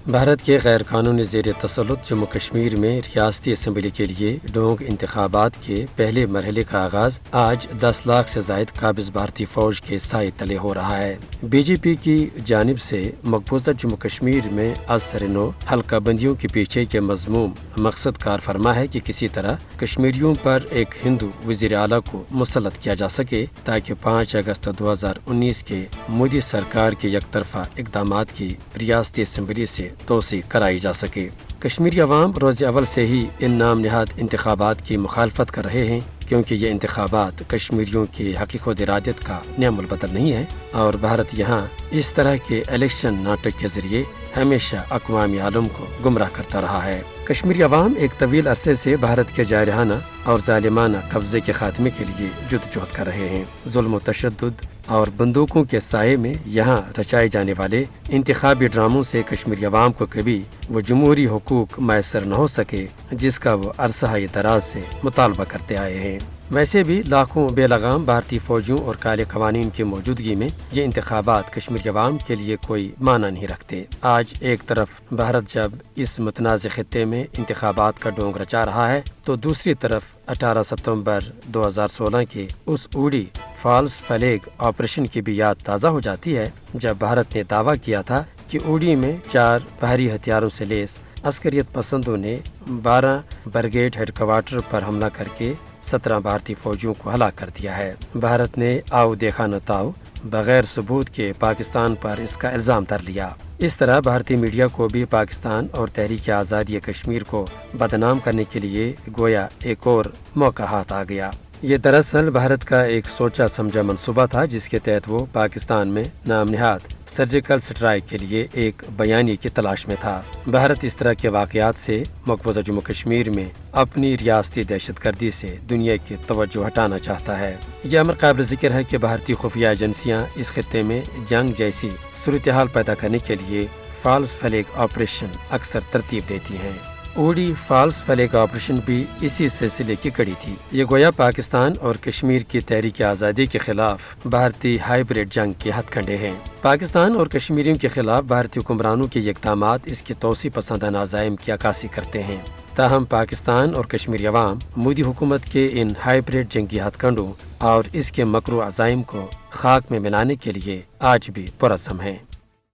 بھارت کے غیر قانونی زیر تسلط جموں کشمیر میں ریاستی اسمبلی کے لیے ڈونگ انتخابات کے پہلے مرحلے کا آغاز آج 10 لاکھ سے زائد قابض بھارتی فوج کے سائے تلے ہو رہا ہے۔ بی جے پی کی جانب سے مقبوضہ جموں کشمیر میں از سر نو حلقہ بندیوں کے پیچھے کے مضموم مقصد کار فرما ہے کہ کسی طرح کشمیریوں پر ایک ہندو وزیر اعلیٰ کو مسلط کیا جا سکے تاکہ 5 اگست 2019 کے مودی سرکار کے یک طرفہ اقدامات کی ریاستی اسمبلی سے توسیع کرائی جا سکے۔ کشمیری عوام روز اول سے ہی ان نام نہاد انتخابات کی مخالفت کر رہے ہیں کیونکہ یہ انتخابات کشمیریوں کی حقیق و ارادت کا نعم البدل نہیں ہے اور بھارت یہاں اس طرح کے الیکشن ناٹک کے ذریعے ہمیشہ اقوام عالم کو گمراہ کرتا رہا ہے۔ کشمیری عوام ایک طویل عرصے سے بھارت کے جارحانہ اور ظالمانہ قبضے کے خاتمے کے لیے جدوجہد کر رہے ہیں۔ ظلم و تشدد اور بندوقوں کے سائے میں یہاں رچائے جانے والے انتخابی ڈراموں سے کشمیری عوام کو کبھی وہ جمہوری حقوق میسر نہ ہو سکے جس کا وہ عرصہ دراز سے مطالبہ کرتے آئے ہیں۔ ویسے بھی لاکھوں بے لگام بھارتی فوجیوں اور کالے قوانین کی موجودگی میں یہ انتخابات کشمیری عوام کے لیے کوئی معنی نہیں رکھتے۔ آج ایک طرف بھارت جب اس متنازع خطے میں انتخابات کا ڈونگ رچا رہا ہے تو دوسری طرف 18 ستمبر 2016 کے اس اوڑی فالس فلیگ آپریشن کی بھی یاد تازہ ہو جاتی ہے جب بھارت نے دعویٰ کیا تھا کہ اوڑی میں 4 بھاری ہتھیاروں سے لیس عسکریت پسندوں نے 12 برگیڈ ہیڈ کوارٹر پر حملہ کر کے 17 بھارتی فوجیوں کو ہلاک کر دیا ہے۔ بھارت نے آؤ دیکھا نہ تاؤ بغیر ثبوت کے پاکستان پر اس کا الزام تر لیا۔ اس طرح بھارتی میڈیا کو بھی پاکستان اور تحریک آزادی کشمیر کو بدنام کرنے کے لیے گویا ایک اور موقع ہاتھ آ گیا۔ یہ دراصل بھارت کا ایک سوچا سمجھا منصوبہ تھا جس کے تحت وہ پاکستان میں نام نہاد سرجیکل سٹرائک کے لیے ایک بیانیے کی تلاش میں تھا۔ بھارت اس طرح کے واقعات سے مقبوضہ جموں کشمیر میں اپنی ریاستی دہشت گردی سے دنیا کی توجہ ہٹانا چاہتا ہے۔ یہ امر قابل ذکر ہے کہ بھارتی خفیہ ایجنسیاں اس خطے میں جنگ جیسی صورتحال پیدا کرنے کے لیے فالس فلیگ آپریشن اکثر ترتیب دیتی ہیں۔ اوڑی فالس فلیگ آپریشن بھی اسی سلسلے کی کڑی تھی۔ یہ گویا پاکستان اور کشمیر کی تحریک آزادی کے خلاف بھارتی ہائیبریڈ جنگ کے ہتھ کنڈے ہیں۔ پاکستان اور کشمیریوں کے خلاف بھارتی حکمرانوں کے اقدامات اس کی توسیع پسندانہ عزائم کی عکاسی کرتے ہیں۔ تاہم پاکستان اور کشمیری عوام مودی حکومت کے ان ہائیبریڈ جنگی ہتھ کنڈوں اور اس کے مکرو عزائم کو خاک میں ملانے کے لیے آج بھی پرعزم ہیں۔